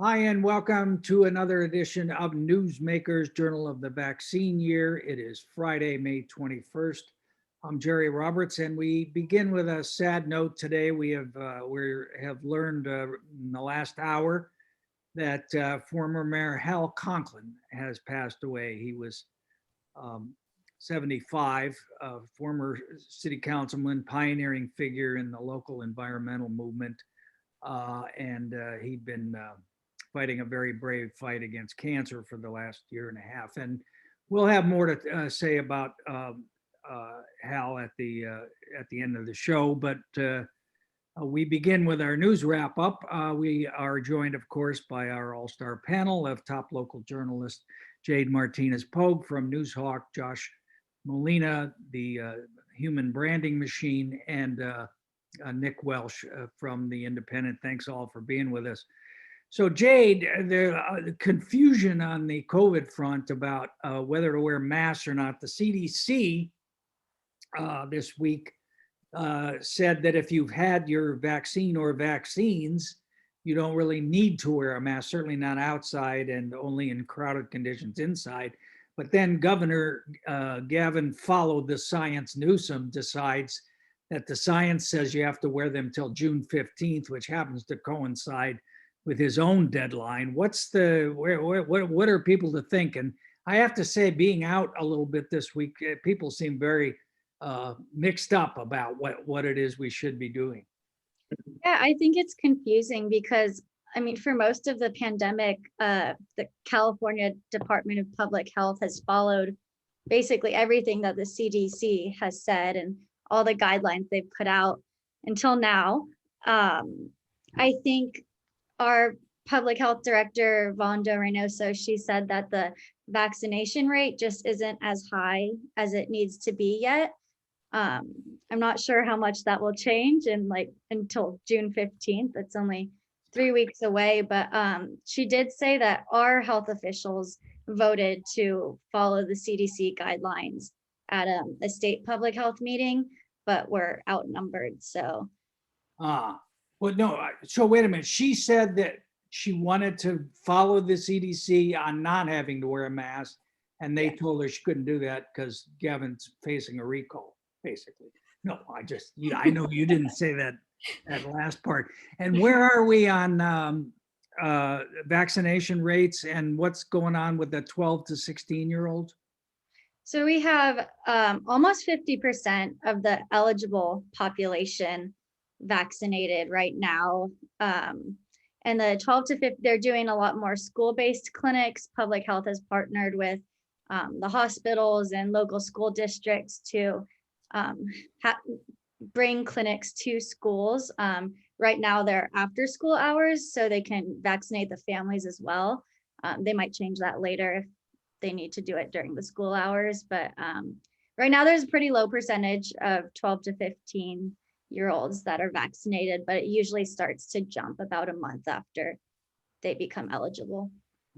Hi, and welcome to another edition of Newsmakers Journal of the Vaccine Year. It is Friday, May 21st. I'm Jerry Roberts, and we begin with a sad note today. We have learned in the last hour that former Mayor Hal Conklin has passed away. He was um, 75, former city councilman, pioneering figure in the local environmental movement, and he'd been fighting a very brave fight against cancer for the last year and a half. And we'll have more to say about Hal at the end of the show. But we begin with our news wrap up. We are joined, of course, by our all-star panel of top local journalists: Jade Martinez-Pogue from Newshawk, Josh Molina, the human branding machine, and Nick Welsh from The Independent. Thanks all for being with us. So Jade, the confusion on the COVID front about whether to wear masks or not, the CDC this week said that if you've had your vaccine or vaccines, you don't really need to wear a mask, certainly not outside and only in crowded conditions inside. But then Governor Gavin followed the science. Newsom decides that the science says you have to wear them till June 15th, which happens to coincide with his own deadline. What are people to think? And I have to say, being out a little bit this week, people seem very mixed up about what it is we should be doing. Yeah, I think it's confusing because, I mean, for most of the pandemic, the California Department of Public Health has followed basically everything that the CDC has said and all the guidelines they've put out until now. I think our public health director, Vonda Reynoso, she said that the vaccination rate just isn't as high as it needs to be yet. I'm not sure how much that will change until June 15th. It's only 3 weeks away, but she did say that our health officials voted to follow the CDC guidelines at a state public health meeting, but we're outnumbered. So Well, no, so wait a minute. She said that she wanted to follow the CDC on not having to wear a mask, and they told her she couldn't do that because Gavin's facing a recall, basically. No, I know you didn't say that last part. And where are we on vaccination rates, and what's going on with the 12 to 16-year-olds? So we have almost 50% of the eligible population vaccinated right now. And the 12 to 50, they're doing a lot more school-based clinics. Public health has partnered with the hospitals and local school districts to bring clinics to schools. Right now they're after school hours, so they can vaccinate the families as well. They might change that later if they need to do it during the school hours. But right now there's a pretty low percentage of 12 to 15-year-olds that are vaccinated, but it usually starts to jump about a month after they become eligible.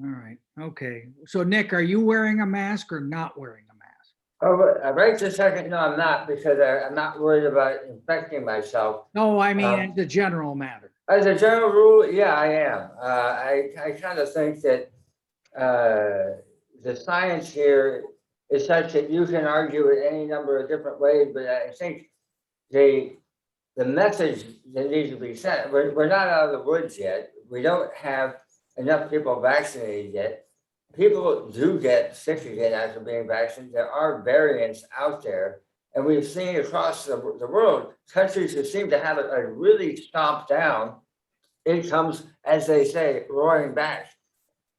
All right. Okay. So Nick, are you wearing a mask or not wearing a mask? Oh, right this second, no, I'm not, because I'm not worried about infecting myself. No, I mean, as a general matter. As a general rule, yeah, I am. I kind of think that the science here is such that you can argue it any number of different ways, but I think the message that needs to be sent, we're not out of the woods yet. We don't have enough people vaccinated yet. People do get sick again after being vaccinated. There are variants out there, and we've seen across the world, countries that seem to have it really stomped down. It comes, as they say, roaring back.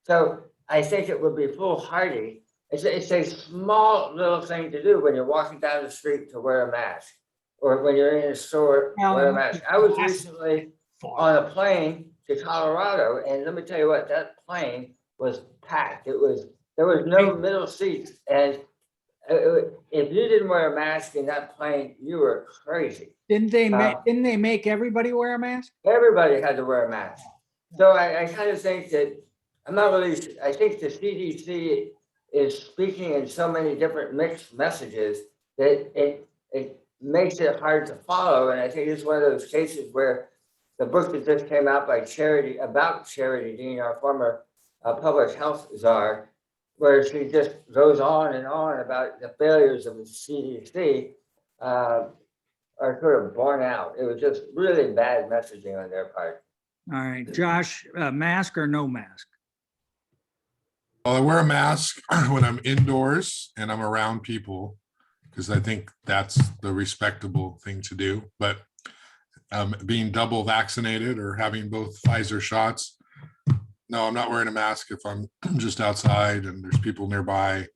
So I think it would be foolhardy. It's a small little thing to do when you're walking down the street to wear a mask, or when you're in a store, wear a mask. I was recently on a plane to Colorado, and let me tell you what, that plane was packed. There was no middle seats, and if you didn't wear a mask in that plane, you were crazy. Didn't they make everybody wear a mask? Everybody had to wear a mask. So I kind of think that I think the CDC is speaking in so many different mixed messages that it makes it hard to follow. And I think it's one of those cases where the book that just came out by Charity Dean, our former public health czar, where she just goes on and on about the failures of the CDC, are sort of borne out. It was just really bad messaging on their part. All right, Josh, mask or no mask? Well, I wear a mask when I'm indoors and I'm around people, because I think that's the respectable thing to do. But being double vaccinated or having both Pfizer shots, no, I'm not wearing a mask if I'm just outside and there's people nearby.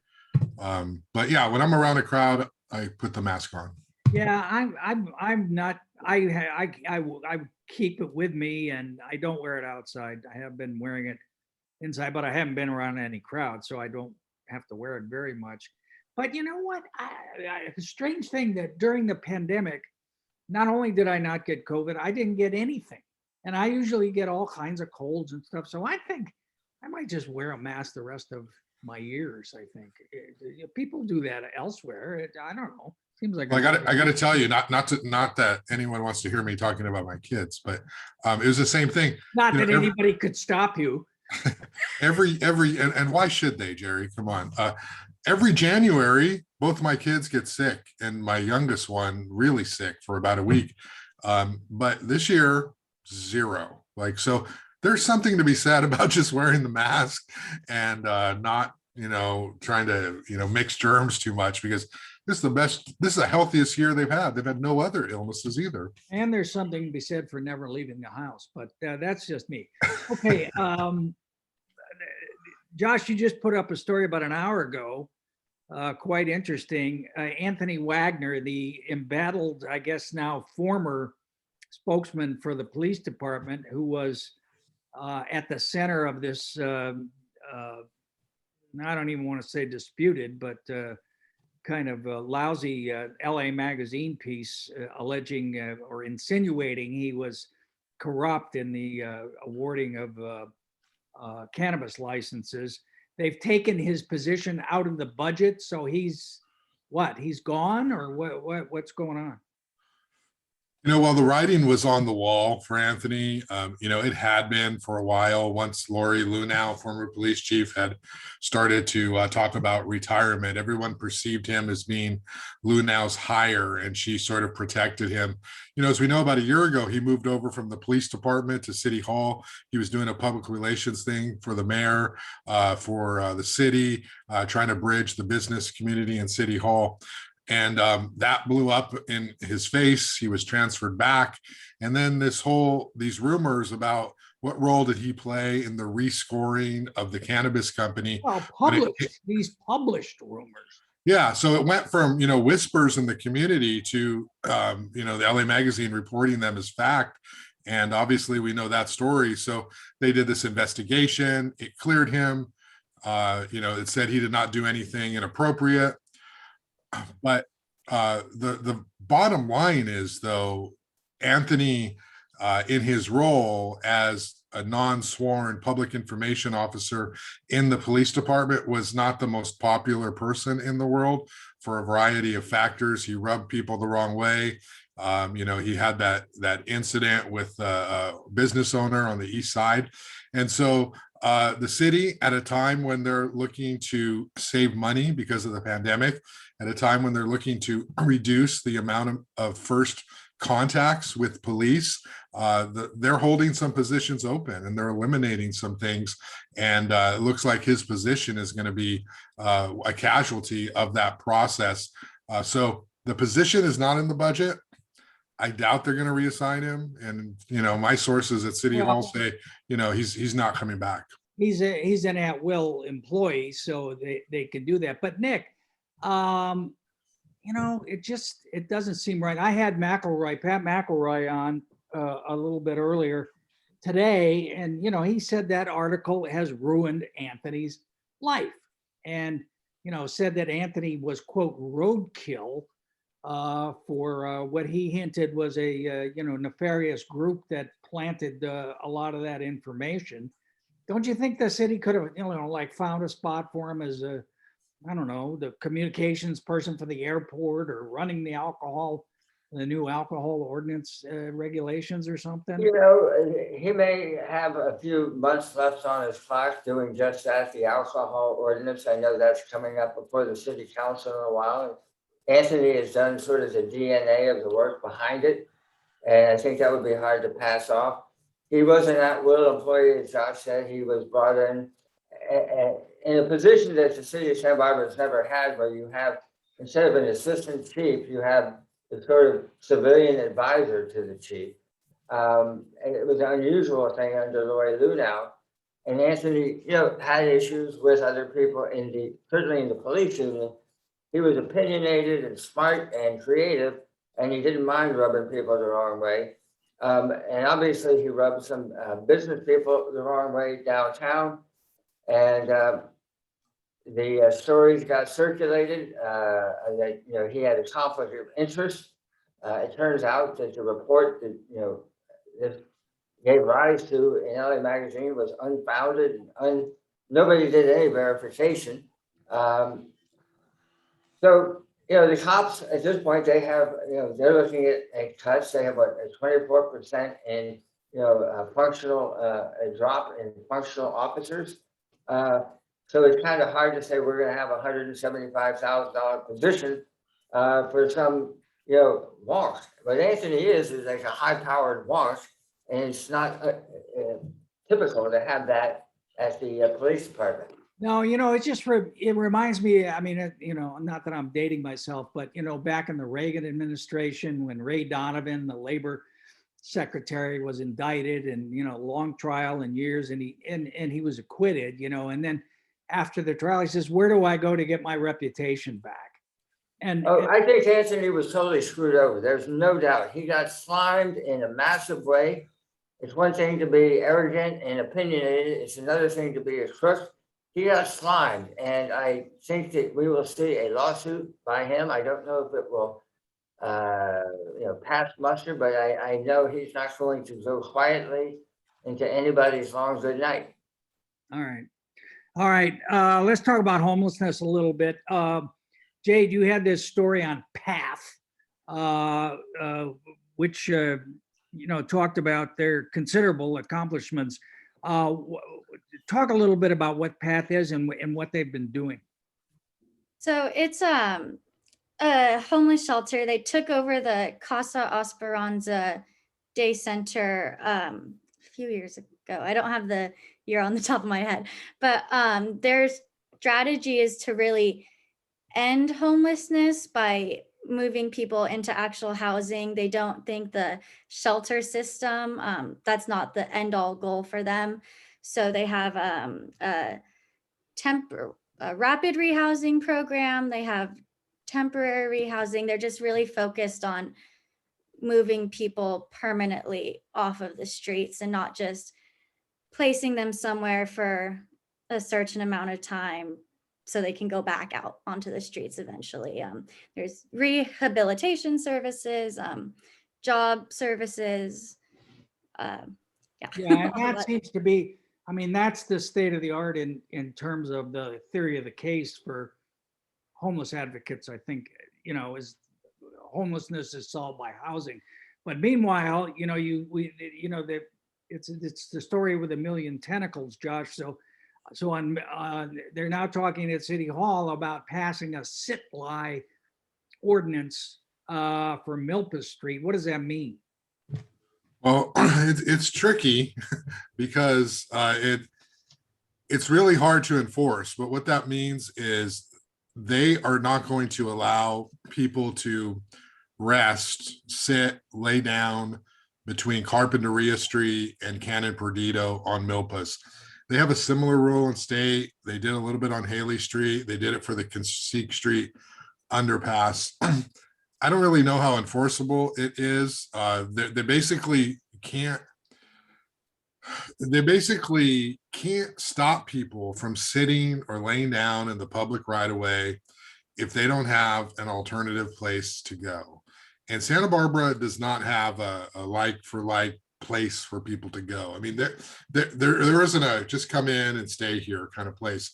But yeah, when I'm around a crowd, I put the mask on. Yeah, I'm not. I keep it with me, and I don't wear it outside. I have been wearing it inside, but I haven't been around any crowd, so I don't have to wear it very much. But you know what? A strange thing that during the pandemic, not only did I not get COVID, I didn't get anything. And I usually get all kinds of colds and stuff. So I think I might just wear a mask the rest of my years. I think people do that elsewhere. I don't know. Seems like Well, I got to tell you, not that anyone wants to hear me talking about my kids, but it was the same thing. Not that anybody could stop you. And why should they, Jerry? Come on. Every January, both my kids get sick, and my youngest one really sick for about a week. But this year, zero. Like, so there's something to be said about just wearing the mask and not, trying to, mix germs too much, because this is the healthiest year they've had. They've had no other illnesses either. And there's something to be said for never leaving the house, but that's just me. Okay. Josh, you just put up a story about an hour ago, quite interesting. Anthony Wagner, the embattled, I guess now former spokesman for the police department, who was at the center of this, I don't even want to say disputed, but kind of lousy LA Magazine piece alleging or insinuating he was corrupt in the awarding of cannabis licenses. They've taken his position out of the budget, so he's gone, or what's going on? Well, the writing was on the wall for Anthony. It had been for a while. Once Lori Lunow, former police chief, had started to talk about retirement, everyone perceived him as being Lunow's hire, and she sort of protected him. As we know, about a year ago, he moved over from the police department to City Hall. He was doing a public relations thing for the mayor, for the city, trying to bridge the business community in City Hall. And that blew up in his face. He was transferred back. And then these rumors about what role did he play in the rescoring of the cannabis company. Well, these published rumors. Yeah, so it went from, whispers in the community to, the LA Magazine reporting them as fact. And obviously we know that story. So they did this investigation. It cleared him. It said he did not do anything inappropriate. But the bottom line is, though, Anthony, in his role as a non-sworn public information officer in the police department, was not the most popular person in the world for a variety of factors. He rubbed people the wrong way. He had that incident with a business owner on the east side. And so the city, at a time when they're looking to save money because of the pandemic, at a time when they're looking to reduce the amount of first contacts with police, they're holding some positions open and they're eliminating some things. And it looks like his position is going to be a casualty of that process. So the position is not in the budget. I doubt they're going to reassign him. And, my sources at City Hall say, he's not coming back. He's an at-will employee, so they can do that. But Nick, it doesn't seem right. I had Pat McElroy on a little bit earlier today, and he said that article has ruined Anthony's life, and said that Anthony was, quote, roadkill for what he hinted was a nefarious group that planted a lot of that information. Don't you think the city could have found a spot for him as the communications person for the airport, or running the alcohol the new alcohol ordinance regulations or something? You know, he may have a few months left on his clock doing just that, the alcohol ordinance. I know that's coming up before the city council in a while. Anthony has done sort of the DNA of the work behind it, and I think that would be hard to pass off. He was an at-will employee, as Josh said. He was brought in a position that the city of Santa Barbara has never had, where you have, instead of an assistant chief, you have the sort of civilian advisor to the chief. And it was an unusual thing under Lori Lunow. And Anthony, you know, had issues with other people certainly in the police union. He was opinionated and smart and creative, and he didn't mind rubbing people the wrong way. And obviously he rubbed some business people the wrong way downtown. And the stories got circulated that, you know, he had a conflict of interest. It turns out that the report that, you know, this gave rise to in LA Magazine was unfounded and nobody did any verification. So, you know, the cops at this point, they have, you know, they're looking at cuts. They have what, a 24% in, you know, a drop in functional officers. So it's kind of hard to say we're going to have a $175,000 position for some, you know, wonk. What Anthony is like a high-powered wonk, and it's not typical to have that at the police department. No, you know, it reminds me, I mean, you know, not that I'm dating myself, but, you know, back in the Reagan administration, when Ray Donovan, the labor secretary, was indicted and, you know, long trial and years, and he was acquitted, you know, and then after the trial, he says, where do I go to get my reputation back? And I think Anthony was totally screwed over. There's no doubt. He got slimed in a massive way. It's one thing to be arrogant and opinionated. It's another thing to be a crook. He got slimed, and I think that we will see a lawsuit by him. I don't know if it will, you know, pass muster, but I know he's not going to go quietly into anybody's long good night. all right. Let's talk about homelessness a little bit. Jade, you had this story on PATH, which you know, talked about their considerable accomplishments. Talk a little bit about what PATH is and what they've been doing. So it's a homeless shelter. They took over the Casa Esperanza Day Center a few years ago. I don't have the year on the top of my head, but their strategy is to really end homelessness by moving people into actual housing. They don't think the shelter system, that's not the end all goal for them. So they have a rapid rehousing program. They have temporary rehousing. They're just really focused on moving people permanently off of the streets and not just placing them somewhere for a certain amount of time so they can go back out onto the streets eventually. There's rehabilitation services, job services. Yeah, and that seems to be, I mean, that's the state of the art in terms of the theory of the case for homeless advocates. I think, you know, is homelessness is solved by housing. But meanwhile, you know, it's the story with a million tentacles, Josh. So they're now talking at City Hall about passing a sit-lie ordinance for Milpas Street. What does that mean? Well, it's tricky because it's really hard to enforce. But what that means is they are not going to allow people to rest, sit, lay down between Carpinteria Street and Canon Perdido on Milpas. They have a similar rule in state. They did a little bit on Haley Street. They did it for the Conseque Street underpass. I don't really know how enforceable it is. They basically can't stop people from sitting or laying down in the public right of way if they don't have an alternative place to go. And Santa Barbara does not have a like for like place for people to go. I mean, there isn't a just come in and stay here kind of place.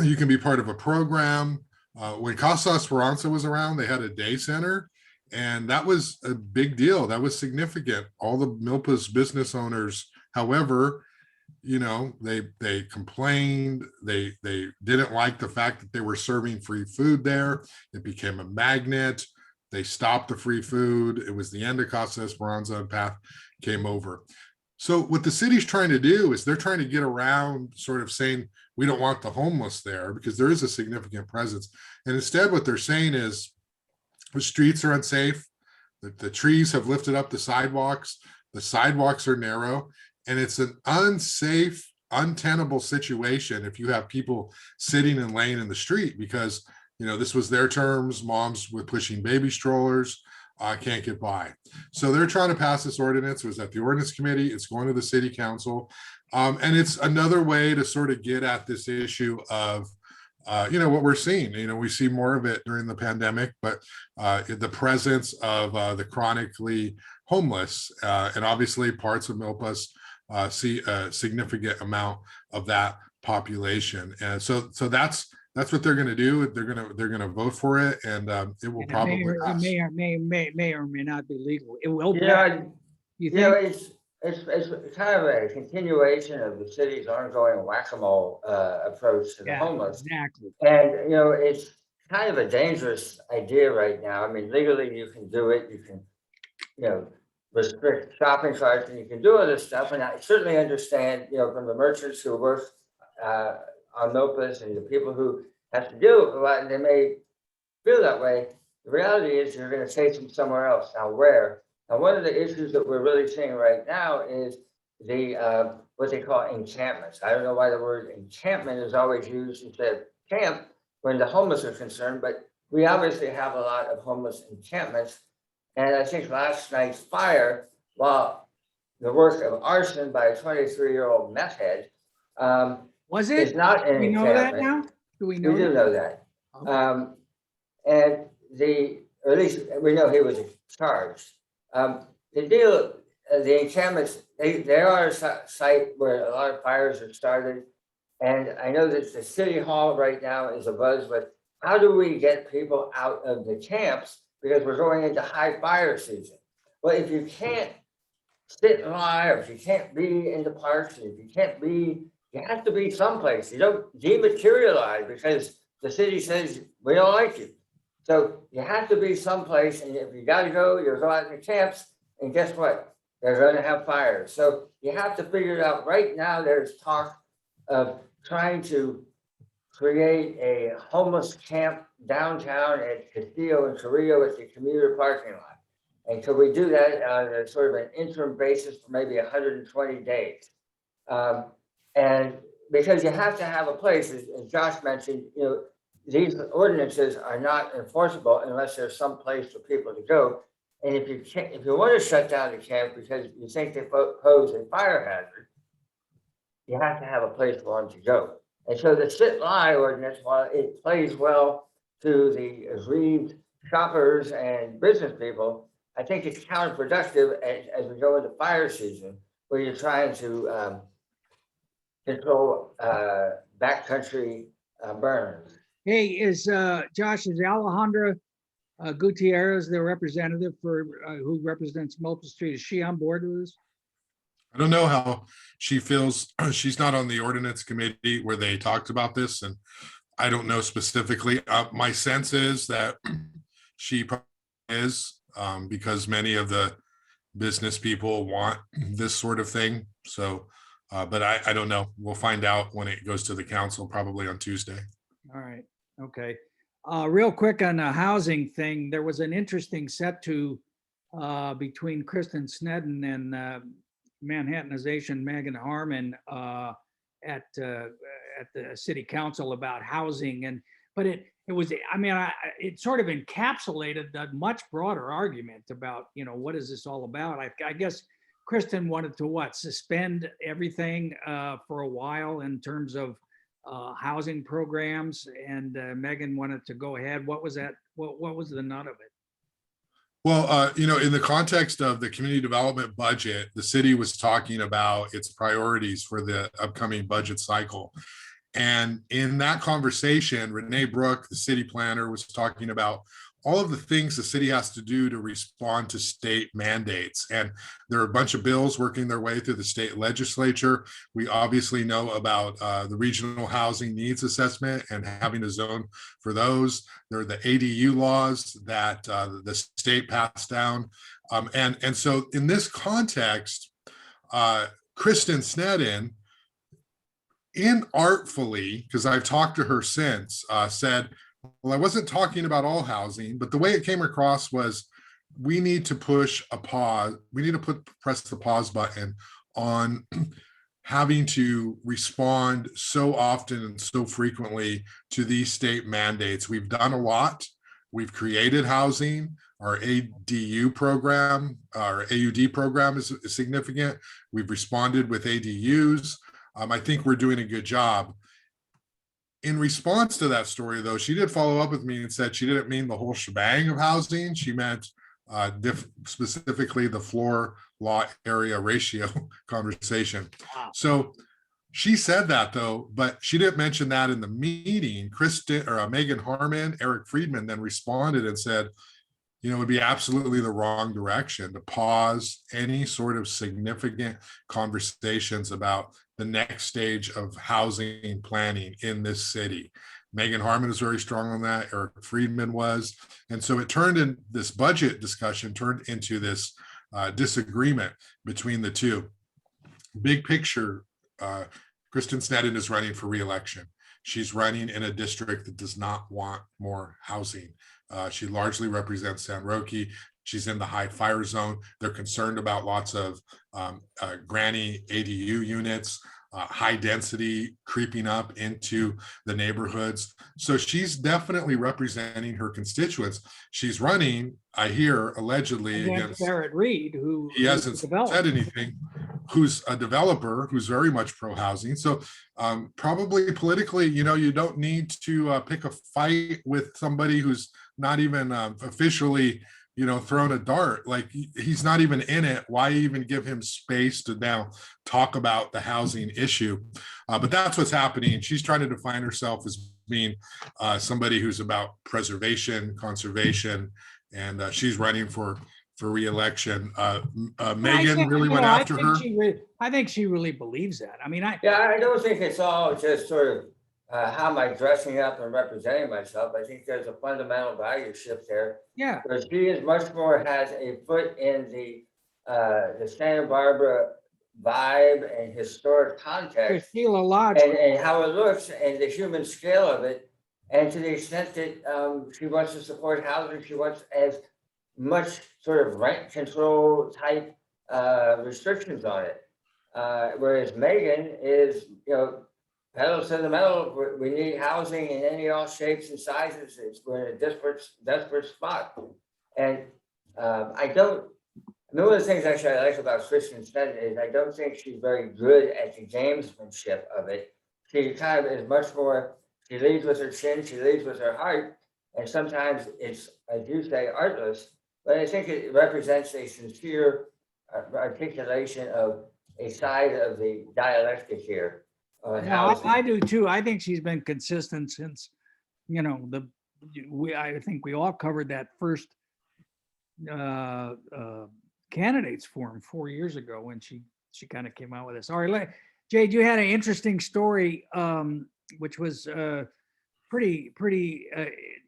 You can be part of a program. When Casa Esperanza was around, they had a day center, And that was a big deal. That was significant. All the Milpa's business owners, however, they complained. They didn't like the fact that they were serving free food there. It became a magnet. They stopped the free food. It was the end of Casa Esperanza, and Path came over. So what the city's trying to do is they're trying to get around sort of saying, we don't want the homeless there, because there is a significant presence. And instead what they're saying is the streets are unsafe. The trees have lifted up the sidewalks are narrow, and it's an unsafe, untenable situation if you have people sitting and laying in the street, because this was their terms, moms with pushing baby strollers can't get by. So they're trying to pass this ordinance. It was at the ordinance committee. It's going to the city council. And it's another way to sort of get at this issue of, what we're seeing. We see more of it during the pandemic, but the presence of the chronically homeless, and obviously parts of Milpas see a significant amount of that population. And so that's what they're going to do. They're going to vote for it, and it will probably pass. It may or may not be legal. It will. You think? It's kind of a continuation of the city's ongoing whack-a-mole approach to the homeless. Exactly. And it's kind of a dangerous idea right now. I mean, legally you can do it. You can, restrict shopping carts, and you can do all this stuff. And I certainly understand, from the merchants who work on Milpas and the people who have to deal with a lot, and they may feel that way. The reality is you're going to take them somewhere else. Now, where? Now, one of the issues that we're really seeing right now is the what they call encampments. I don't know why the word encampment is always used instead of camp when the homeless are concerned, but we obviously have a lot of homeless encampments. And I think last night's fire, while the work of arson by a 23-year-old meth head, was it? is not an Do we know that now? Do we know? We do know that. And or at least we know he was charged. The deal, the encampments, they are a site where a lot of fires are started. And I know that the city hall right now is abuzz with how do we get people out of the camps, because we're going into high fire season. Well, if you can't sit and lie, or if you can't be in the parks, and if you can't be, you have to be someplace. You don't dematerialize because the city says we don't like you. So you have to be someplace, and if you got to go, you'll go out in the camps, and guess what? They're going to have fires. So you have to figure it out. Right now, there's talk of trying to create a homeless camp downtown at Castillo and Carrillo at the commuter parking lot. And could we do that on a sort of an interim basis for maybe 120 days? And because you have to have a place, as Josh mentioned, these ordinances are not enforceable unless there's some place for people to go. And if you want to shut down the camp because you think they pose a fire hazard, you have to have a place for them to go. And so the sit-lie ordinance, while it plays well to the aggrieved shoppers and business people, I think it's counterproductive as we go into fire season, where you're trying to control backcountry burns. Hey, Josh, is Alejandra Gutierrez the representative for who represents Milpa Street? Is she on board with this? I don't know how she feels. She's not on the ordinance committee where they talked about this, and I don't know specifically. My sense is that she probably is, because many of the business people want this sort of thing. So, but I don't know. We'll find out when it goes to the council, probably on Tuesday. All right. Okay. Real quick on the housing thing, there was an interesting set to between Kristen Sneddon and Manhattanization Megan Harmon at the city council about housing, but it was, I mean, it sort of encapsulated a much broader argument about, what is this all about? I guess Kristen wanted to suspend everything for a while in terms of housing programs, and Megan wanted to go ahead. What was that? What was the nut of it? Well, in the context of the community development budget, the city was talking about its priorities for the upcoming budget cycle. And in that conversation, Renee Brooke, the city planner, was talking about all of the things the city has to do to respond to state mandates. And there are a bunch of bills working their way through the state legislature. We obviously know about the regional housing needs assessment and having a zone for those. There are the ADU laws that the state passed down. And so in this context, Kristen Sneddon, inartfully, because I've talked to her since, said, well, I wasn't talking about all housing, but the way it came across was we need to push a pause. We need to press the pause button on having to respond so often and so frequently to these state mandates. We've done a lot. We've created housing. Our ADU program, our AUD program is significant. We've responded with ADUs. I think we're doing a good job. In response to that story, though, she did follow up with me and said she didn't mean the whole shebang of housing. She meant specifically the floor law area ratio conversation. Wow. So she said that, though, but she didn't mention that in the meeting. Megan Harmon, Eric Friedman then responded and said, you know, it would be absolutely the wrong direction to pause any sort of significant conversations about the next stage of housing planning in this city. Megan Harmon is very strong on that. Eric Friedman was. And so it turned in this budget discussion turned into this disagreement between the two. Big picture, Kristen Sneddon is running for re-election. She's running in a district that does not want more housing. She largely represents San Roque. She's in the high fire zone. They're concerned about lots of granny ADU units, high density creeping up into the neighborhoods. So she's definitely representing her constituents. She's running, I hear, allegedly against Barrett Reed, who he hasn't said anything, who's a developer who's very much pro-housing. So probably politically, you know, you don't need to pick a fight with somebody who's not even officially, you know, thrown a dart. Like he's not even in it. Why even give him space to now talk about the housing issue? But that's what's happening. She's trying to define herself as being somebody who's about preservation, conservation, and she's running for re-election. Megan really went after her. I think she really believes that. I mean, I don't think it's all just sort of how am I dressing up and representing myself. I think there's a fundamental value shift there. Yeah. Where she is much more has a foot in the Santa Barbara vibe and historic context and how it looks and the human scale of it. And to the extent that she wants to support housing, she wants as much sort of rent control type restrictions on it. Whereas Megan is, you know, pedal to the metal. We need housing in any all shapes and sizes. We're in a desperate spot. And one of the things actually I like about Kristen Sneddon is I don't think she's very good at the gamesmanship of it. She kind of is much more, she leads with her chin, she leads with her heart. And sometimes it's, as you say, artless, but I think it represents a sincere articulation of a side of the dialectic here. No, I do too. I think she's been consistent since, you know, I think we all covered that first candidates forum 4 years ago when she kind of came out with this. All right, Jade, you had an interesting story, which was pretty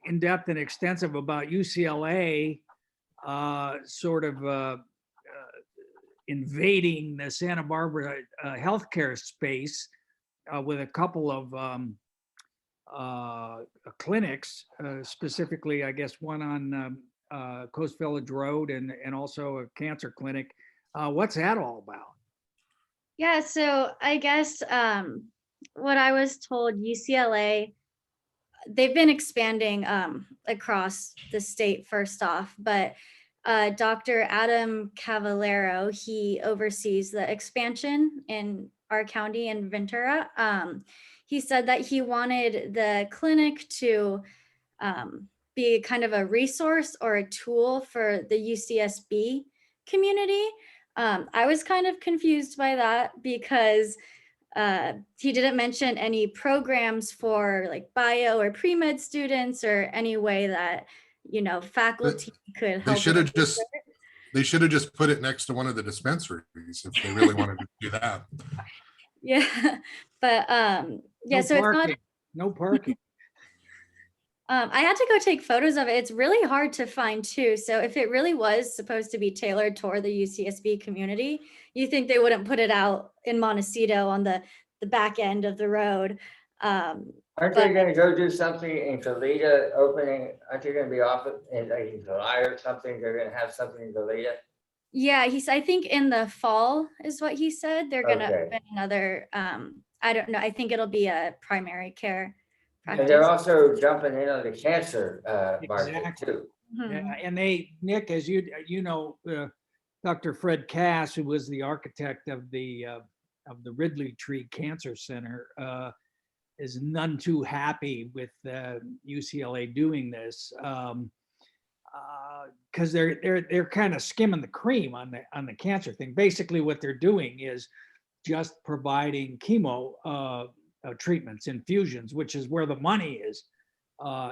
in-depth and extensive about UCLA sort of invading the Santa Barbara healthcare space. With a couple of clinics, specifically, I guess, one on Coast Village Road and also a cancer clinic. What's that all about? Yeah, so I guess what I was told, UCLA, they've been expanding across the state first off, but Dr. Adam Cavallero, he oversees the expansion in our county in Ventura. He said that he wanted the clinic to be kind of a resource or a tool for the UCSB community. I was kind of confused by that because he didn't mention any programs for like bio or pre-med students or any way that faculty could help. They should have just put it next to one of the dispensaries if they really wanted to do that. Yeah, but yeah, No so it's not. parking. No parking. I had to go take photos of it. It's really hard to find too. So if it really was supposed to be tailored toward the UCSB community, you think they wouldn't put it out in Montecito on the back end of the road. Aren't they going to go do something in Toledo opening? Aren't they going to be off in like July or something? They're going to have something in Toledo. Yeah, I think in the fall is what he said. They're going to Okay. open another. I don't know. I think it'll be a primary care practice. And they're also jumping in on the cancer market Exactly. too. Mhm. Yeah, and Nick, as you know, Dr. Fred Cass, who was the architect of the Ridley Tree Cancer Center, is none too happy with UCLA doing this, because they're kind of skimming the cream on the cancer thing. Basically, what they're doing is just providing chemo treatments, infusions, which is where the money is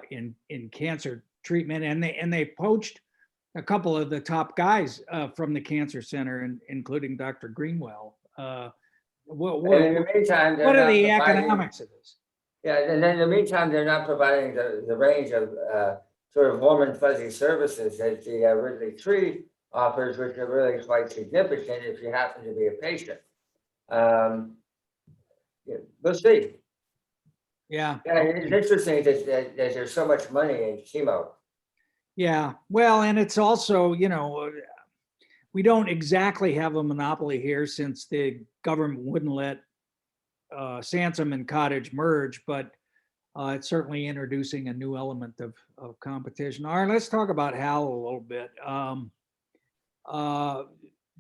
in cancer treatment. And they poached a couple of the top guys from the cancer center, including Dr. Greenwell. And in the meantime, What are the they're not providing- economics of this? Yeah, and then in the meantime, they're not providing the range of sort of warm and fuzzy services that the Ridley Tree offers, which are really quite significant if you happen to be a patient. Yeah, we'll see. Yeah. Yeah, it's interesting that there's so much money in chemo. Yeah. Well, and it's also, we don't exactly have a monopoly here since the government wouldn't let Sansom and Cottage merge, but it's certainly introducing a new element of competition. All right, let's talk about Hal a little bit.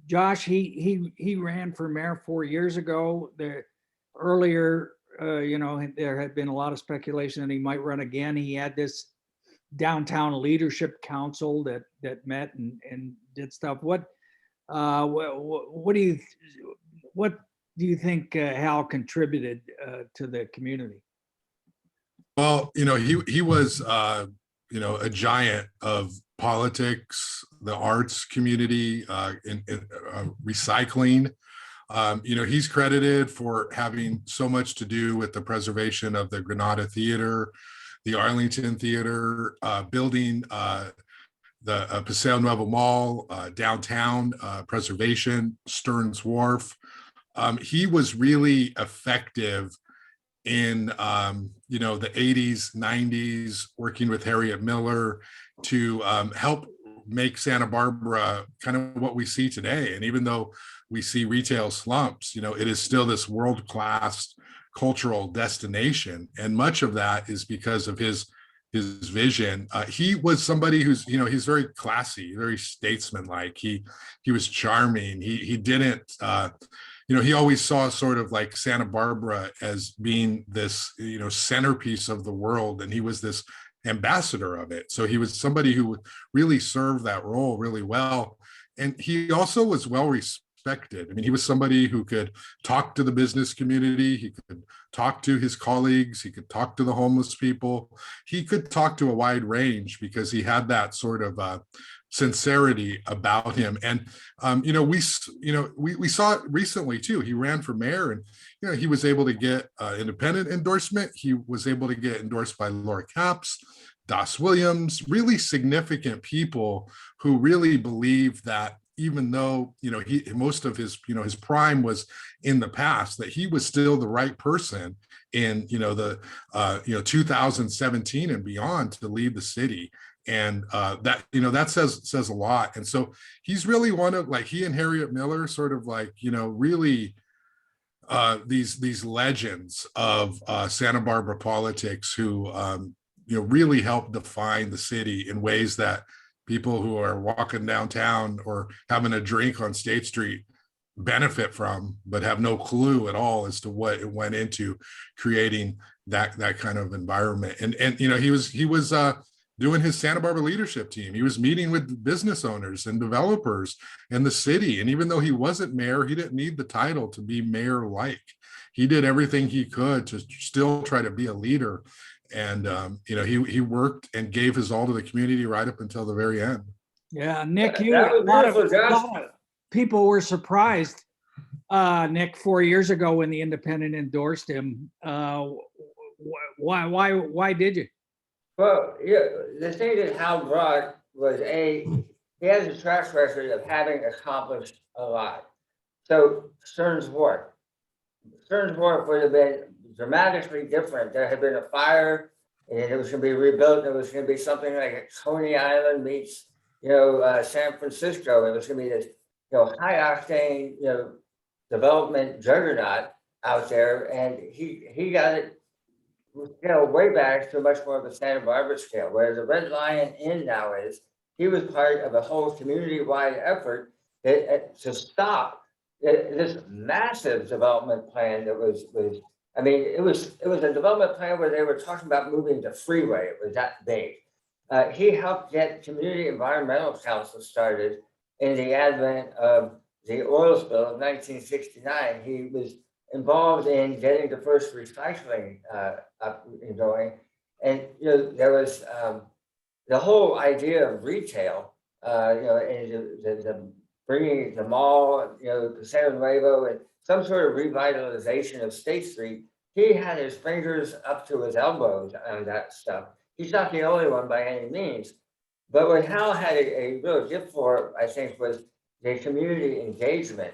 Josh, he ran for mayor 4 years ago. Earlier, there had been a lot of speculation that he might run again. He had this downtown leadership council that met and did stuff. What do you think Hal contributed to the community? Well, he was a giant of politics, the arts community, in recycling. He's credited for having so much to do with the preservation of the Granada Theater, the Arlington Theater, building the Paseo Nuevo Mall, downtown preservation, Stearns Wharf. He was really effective in the 80s, 90s, working with Harriet Miller to help make Santa Barbara kind of what we see today. And even though we see retail slumps, it is still this world-class cultural destination. And much of that is because of his vision. He was somebody who's, he's very classy, very statesman-like. He was charming. He didn't, he always saw sort of like Santa Barbara as being this, centerpiece of the world. And he was this ambassador of it. So he was somebody who really served that role really well. And he also was well respected. I mean, he was somebody who could talk to the business community. He could talk to his colleagues. He could talk to the homeless people. He could talk to a wide range because he had that sort of sincerity about him. And we saw it recently too. He ran for mayor, and he was able to get independent endorsement. He was able to get endorsed by Laura Capps, Das Williams, really significant people who really believe that even though most of his his prime was in the past, that he was still the right person in 2017 and beyond to lead the city. And that says a lot. And so he's really one of, like, he and Harriet Miller sort of like, really these legends of Santa Barbara politics who really helped define the city in ways that people who are walking downtown or having a drink on State Street benefit from, but have no clue at all as to what it went into creating that kind of environment. And he was doing his Santa Barbara leadership team. He was meeting with business owners and developers in the city. And even though he wasn't mayor, he didn't need the title to be mayor-like. He did everything he could to still try to be a leader And, you know, he worked and gave his all to the community right up until the very end. Yeah, Nick, That a was lot of, beautiful, a Josh. lot of people were surprised, Nick, 4 years ago when the Independent endorsed him. Why did you? Well, yeah, the thing that Hal brought was he has a track record of having accomplished a lot. So Stern's Wharf would have been dramatically different. There had been a fire and it was going to be rebuilt. It was going to be something like Coney Island meets, San Francisco. It was going to be this, high octane, development juggernaut out there. And he got it, way back to much more of a Santa Barbara scale, where the Red Lion Inn now is. He was part of a whole community-wide effort to stop this massive development plan that was, I mean, it was a development plan where they were talking about moving the freeway. It was that big. He helped get Community Environmental Council started in the advent of the oil spill of 1969. He was involved in getting the first recycling up and going. And, there was the whole idea of retail, and the bringing the mall, San Nuevo, and some sort of revitalization of State Street. He had his fingers up to his elbows on that stuff. He's not the only one by any means. But what Hal had a real gift for, I think, was the community engagement.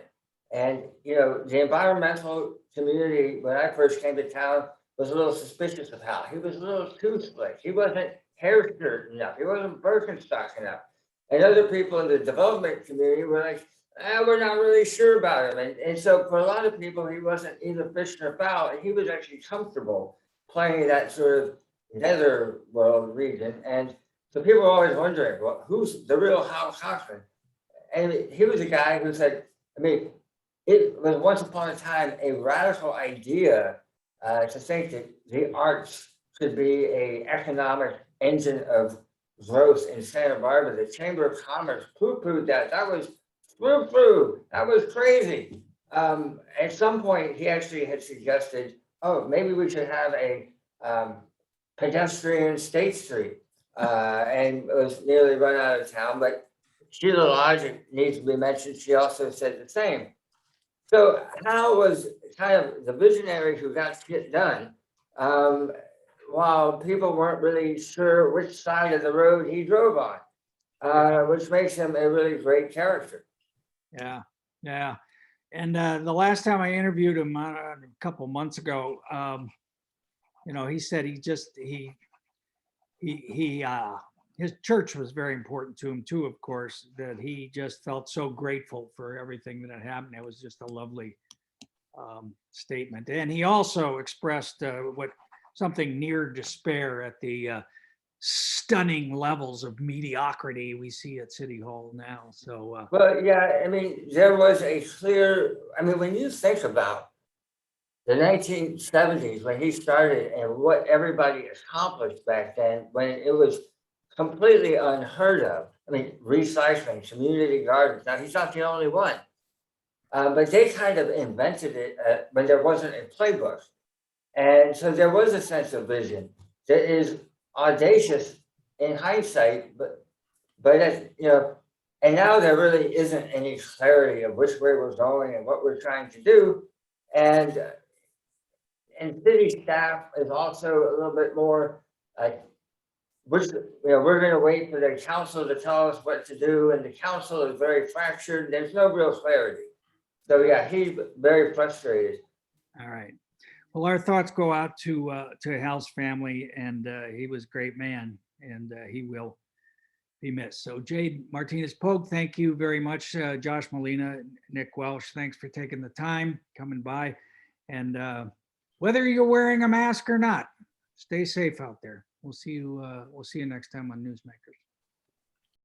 And, the environmental community, when I first came to town, was a little suspicious of Hal. He was a little too slick. He wasn't hair shirt enough. He wasn't Birkenstock enough. And other people in the development community were like, we're not really sure about him. And so for a lot of people, he wasn't either fish nor fowl. And he was actually comfortable playing that sort of netherworld region. And so people were always wondering, well, who's the real Hal Conklin? And he was a guy who said, it was once upon a time a radical idea to think that the arts could be an economic engine of growth in Santa Barbara. The Chamber of Commerce poo-pooed that. That was foo-foo. That was crazy. At some point, he actually had suggested, maybe we should have a pedestrian State Street. And it was nearly run out of town, but Sheila Lodge needs to be mentioned. She also said the same. So Hal was kind of the visionary who got shit done, while people weren't really sure which side of the road he drove on, which makes him a really great character. Yeah. And the last time I interviewed him a couple months ago, he said his church was very important to him too, of course, that he just felt so grateful for everything that had happened. It was just a lovely statement. And he also expressed something near despair at the stunning levels of mediocrity we see at City Hall now. So, well, yeah, there was a clear, when you think about the 1970s, when he started and what everybody accomplished back then, when it was completely unheard of. Recycling, community gardens. Now, he's not the only one. But they kind of invented it when there wasn't a playbook. And so there was a sense of vision that is audacious in hindsight, but and now there really isn't any clarity of which way we're going and what we're trying to do. And city staff is also a little bit more we're going to wait for the council to tell us what to do, and the council is very fractured. There's no real clarity. So yeah, he's very frustrated. All right. Well, our thoughts go out to Hal's family, and he was a great man, and he will be missed. So Jade Martinez-Pogue, thank you very much. Josh Molina, Nick Welsh, thanks for taking the time, coming by. And whether you're wearing a mask or not, stay safe out there. We'll see you next time on Newsmakers.